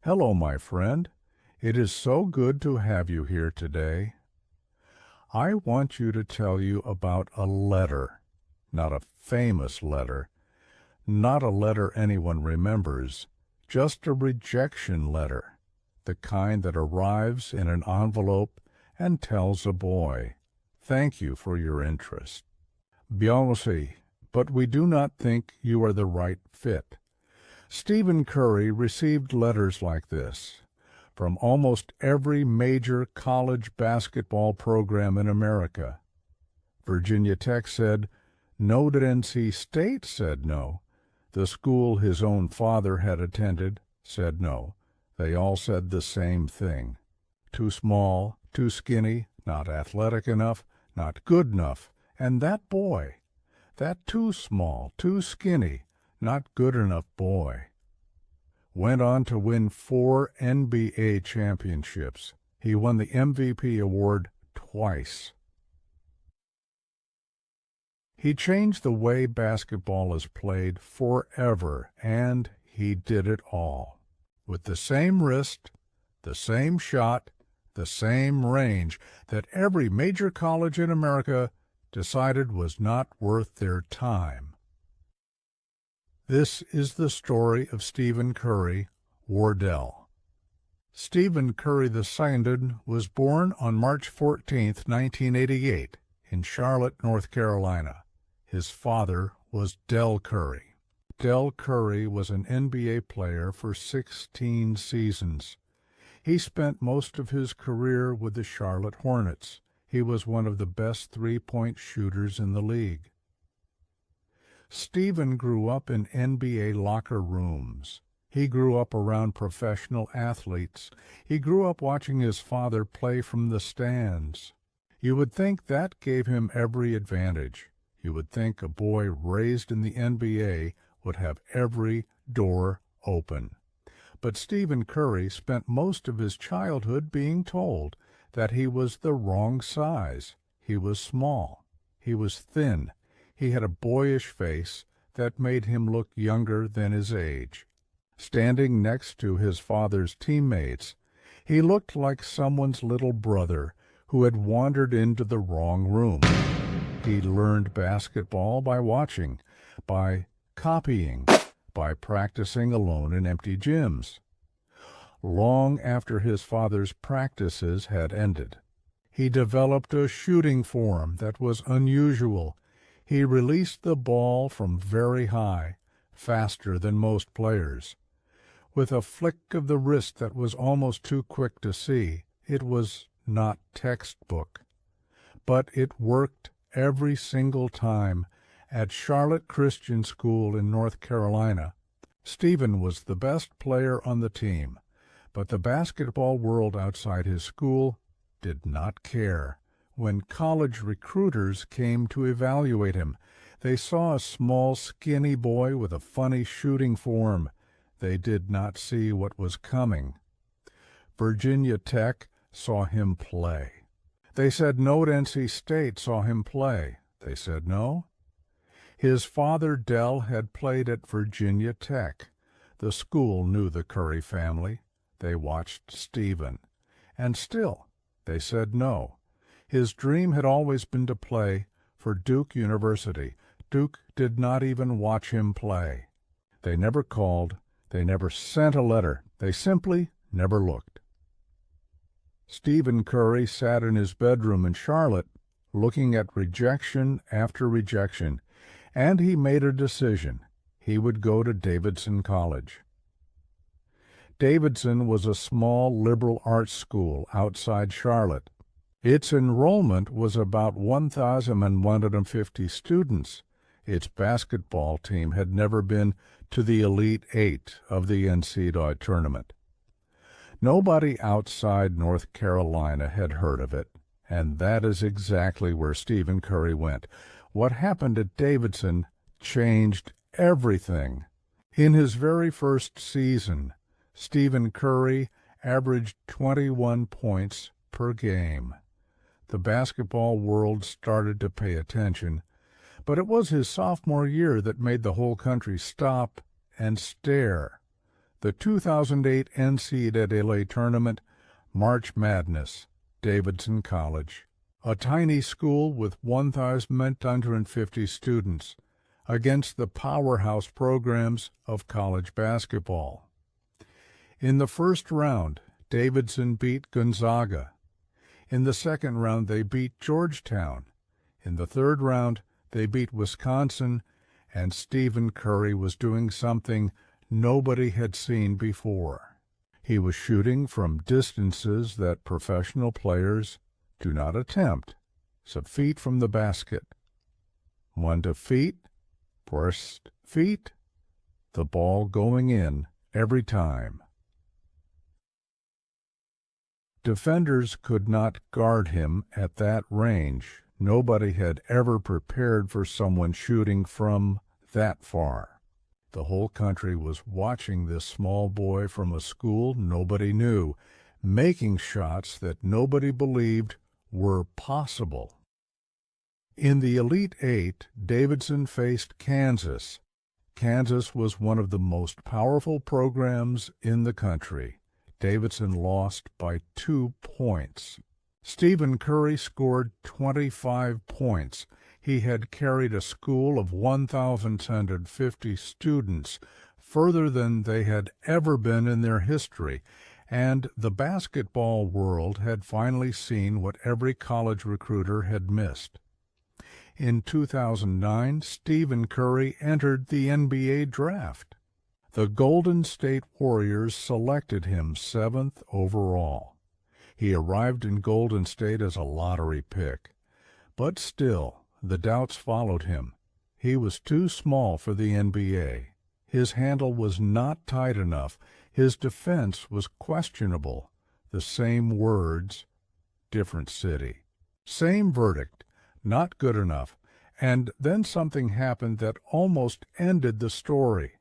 Hello, my friend. It is so good to have you here today. I want you to tell you about a letter, not a famous letter, not a letter anyone remembers, just a rejection letter, the kind that arrives in an envelope and tells a boy, "Thank you for your interest. Bien aussi, but we do not think you are the right fit." Stephen Curry received letters like this from almost every major college basketball program in America. Virginia Tech said no. That NC State said no. The school his own father had attended said no. They all said the same thing. Too small, too skinny, not athletic enough, not good enough. And that boy, that too small, too skinny, not good enough boy, went on to win 4 NBA championships. He won the MVP award twice. He changed the way basketball is played forever, and he did it all. With the same wrist, the same shot, the same range that every major college in America decided was not worth their time. This is the story of Stephen Curry, Wardell. Stephen Curry II was born on March 14, 1988, in Charlotte, North Carolina. His father was Del Curry. Del Curry was an NBA player for 16 seasons. He spent most of his career with the Charlotte Hornets. He was one of the best three-point shooters in the league. Stephen grew up in NBA locker rooms. He grew up around professional athletes. He grew up watching his father play from the stands. You would think that gave him every advantage. You would think a boy raised in the NBA would have every door open. But Stephen Curry spent most of his childhood being told that he was the wrong size. He was small. He was thin. He had a boyish face that made him look younger than his age. Standing next to his father's teammates, he looked like someone's little brother who had wandered into the wrong room. He learned basketball by watching, by copying, by practicing alone in empty gyms. Long after his father's practices had ended, he developed a shooting form that was unusual. He released the ball from very high, faster than most players. With a flick of the wrist that was almost too quick to see, it was not textbook. But it worked every single time. At Charlotte Christian School in North Carolina, Stephen was the best player on the team, but the basketball world outside his school did not care. When college recruiters came to evaluate him, they saw a small, skinny boy with a funny shooting form. They did not see what was coming. Virginia Tech saw him play. They said no. At NC State saw him play. They said no. His father, Del, had played at Virginia Tech. The school knew the Curry family. They watched Stephen. And still, they said no. His dream had always been to play for Duke University. Duke did not even watch him play. They never called. They never sent a letter. They simply never looked. Stephen Curry sat in his bedroom in Charlotte, looking at rejection after rejection, and he made a decision. He would go to Davidson College. Davidson was a small liberal arts school outside Charlotte. Its enrollment was about 1,150 students. Its basketball team had never been to the Elite Eight of the NCAA tournament. Nobody outside North Carolina had heard of it, and that is exactly where Stephen Curry went. What happened at Davidson changed everything. In his very first season, Stephen Curry averaged 21 points per game. The basketball world started to pay attention, but it was his sophomore year that made the whole country stop and stare. The 2008 NCAA Tournament, March Madness, Davidson College. A tiny school with 1,850 students against the powerhouse programs of college basketball. In the first round, Davidson beat Gonzaga. In the second round, they beat Georgetown. In the third round, they beat Wisconsin, and Stephen Curry was doing something nobody had seen before. He was shooting from distances that professional players do not attempt, some feet from the basket. 1 to feet, first feet, the ball going in every time. Defenders could not guard him at that range. Nobody had ever prepared for someone shooting from that far. The whole country was watching this small boy from a school nobody knew, making shots that nobody believed were possible. In the Elite Eight, Davidson faced Kansas. Kansas was one of the most powerful programs in the country. Davidson lost by 2 points. Stephen Curry scored 25 points. He had carried a school of 1,750 students further than they had ever been in their history, and the basketball world had finally seen what every college recruiter had missed. In 2009, Stephen Curry entered the NBA draft. The Golden State Warriors selected him 7th overall. He arrived in Golden State as a lottery pick. But still, the doubts followed him. He was too small for the NBA. His handle was not tight enough. His defense was questionable. The same words, different city. Same verdict, not good enough. And then something happened that almost ended the story.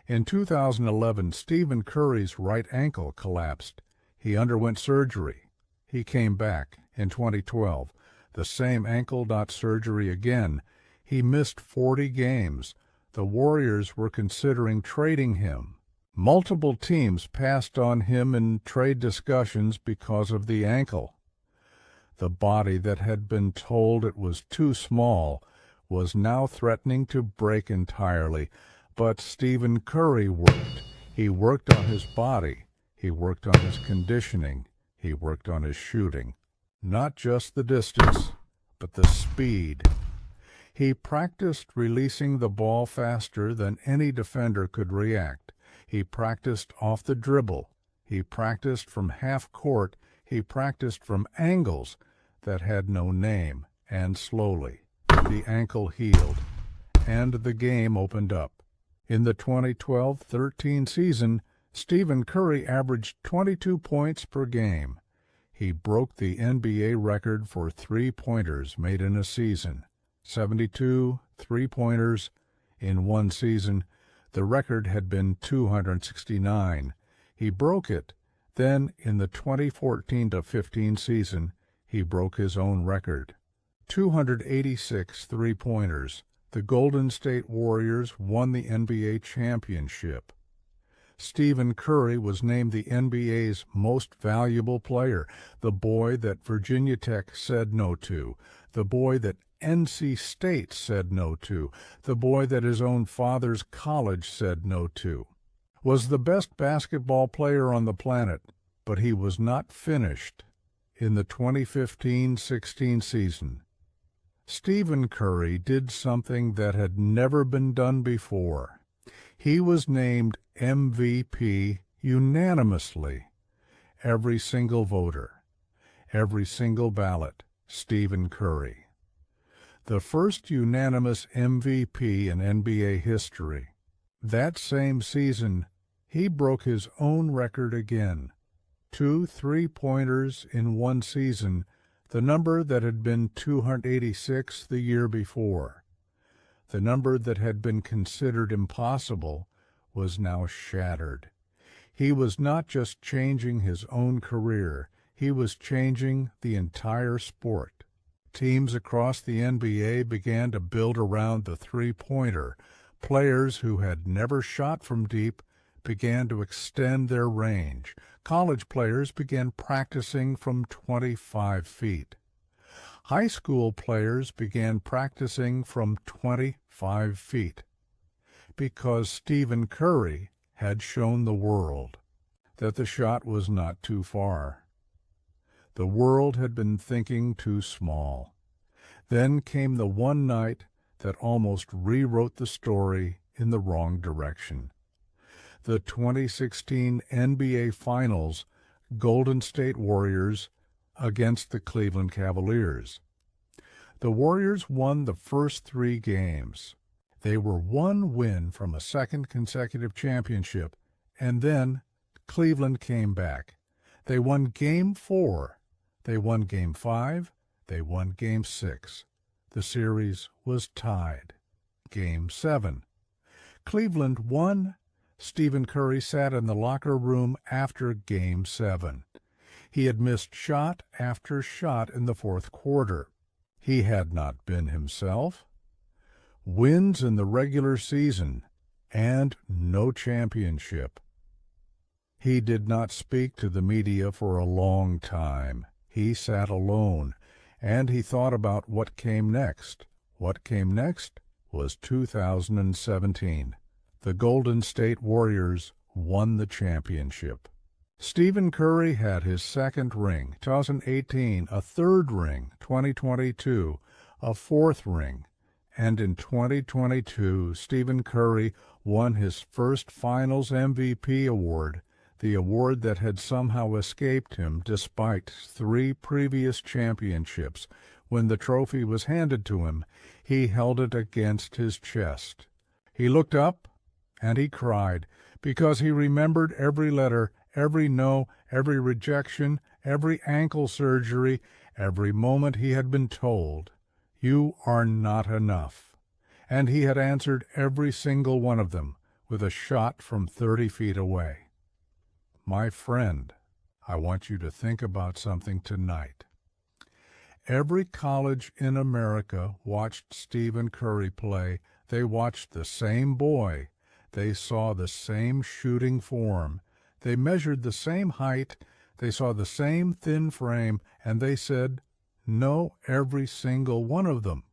In 2011, Stephen Curry's right ankle collapsed. He underwent surgery. He came back in 2012. The same ankle, not surgery again. He missed 40 games. The Warriors were considering trading him. Multiple teams passed on him in trade discussions because of the ankle. The body that had been told it was too small was now threatening to break entirely. But Stephen Curry worked. He worked on his body. He worked on his conditioning. He worked on his shooting. Not just the distance, but the speed. He practiced releasing the ball faster than any defender could react. He practiced off the dribble. He practiced from half court. He practiced from angles that had no name. And slowly, the ankle healed, and the game opened up. In the 2012-13 season, Stephen Curry averaged 22 points per game. He broke the NBA record for three-pointers made in a season. 72 three-pointers in one season. The record had been 269. He broke it. Then, in the 2014-15 season, he broke his own record. 286 three-pointers. The Golden State Warriors won the NBA championship. Stephen Curry was named the NBA's most valuable player, the boy that Virginia Tech said no to, the boy that NC State said no to, the boy that his own father's college said no to. Was the best basketball player on the planet, but he was not finished in the 2015-16 season. Stephen Curry did something that had never been done before. He was named MVP unanimously. Every single voter, every single ballot, Stephen Curry. The first unanimous MVP in NBA history. That same season, he broke his own record again. 2 three-pointers in one season, the number that had been 286 the year before. The number that had been considered impossible was now shattered. He was not just changing his own career, he was changing the entire sport. Teams across the NBA began to build around the three-pointer. Players who had never shot from deep began to extend their range. College players began practicing from 25 feet. High school players began practicing from 25 feet because Stephen Curry had shown the world that the shot was not too far. The world had been thinking too small. Then came the one night that almost rewrote the story in the wrong direction. The 2016 NBA Finals, Golden State Warriors against the Cleveland Cavaliers. The Warriors won the first 3 games. They were one win from a second consecutive championship, and then Cleveland came back. They won Game 4. They won Game 5. They won Game 6. The series was tied. Game 7. Cleveland won. Stephen Curry sat in the locker room after Game 7. He had missed shot after shot in the fourth quarter. He had not been himself. Wins in the regular season and no championship. He did not speak to the media for a long time. He sat alone, and he thought about what came next. What came next was 2017. The Golden State Warriors won the championship. Stephen Curry had his second ring, 2018, a third ring, 2022, a fourth ring, and in 2022, Stephen Curry won his first Finals MVP award, the award that had somehow escaped him despite 3 previous championships. When the trophy was handed to him, he held it against his chest. He looked up, and he cried, because he remembered every letter, every no, every rejection, every ankle surgery, every moment he had been told, "You are not enough." And he had answered every single one of them with a shot from 30 feet away. My friend, I want you to think about something tonight. Every college in America watched Stephen Curry play. They watched the same boy. They saw the same shooting form. They measured the same height. They saw the same thin frame, and they said, no, every single one of them.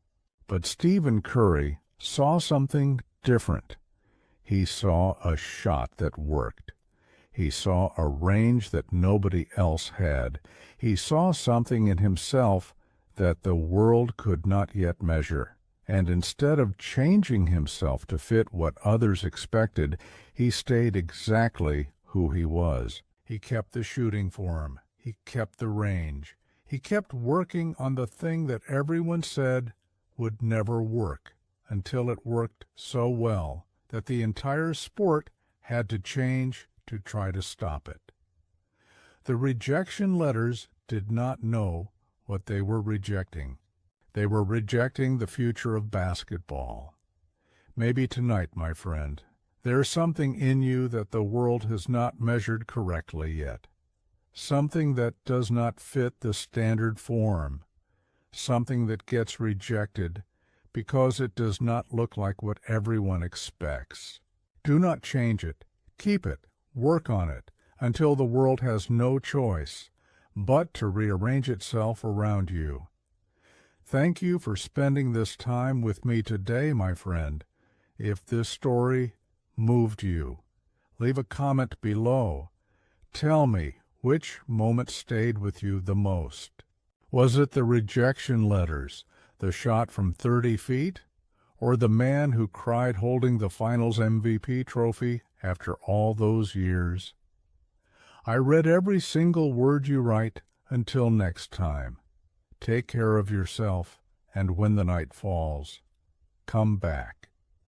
But Stephen Curry saw something different. He saw a shot that worked. He saw a range that nobody else had. He saw something in himself that the world could not yet measure. And instead of changing himself to fit what others expected, he stayed exactly who he was. He kept the shooting form. He kept the range. He kept working on the thing that everyone said would never work, until it worked so well that the entire sport had to change to try to stop it. The rejection letters did not know what they were rejecting. They were rejecting the future of basketball. Maybe tonight, my friend, there's something in you that the world has not measured correctly yet. Something that does not fit the standard form. Something that gets rejected because it does not look like what everyone expects. Do not change it. Keep it. Work on it until the world has no choice but to rearrange itself around you. Thank you for spending this time with me today, my friend. If this story moved you, leave a comment below. Tell me which moment stayed with you the most. Was it the rejection letters, the shot from 30 feet, or the man who cried holding the Finals MVP trophy after all those years? I read every single word you write. Until next time. Take care of yourself, and when the night falls, come back.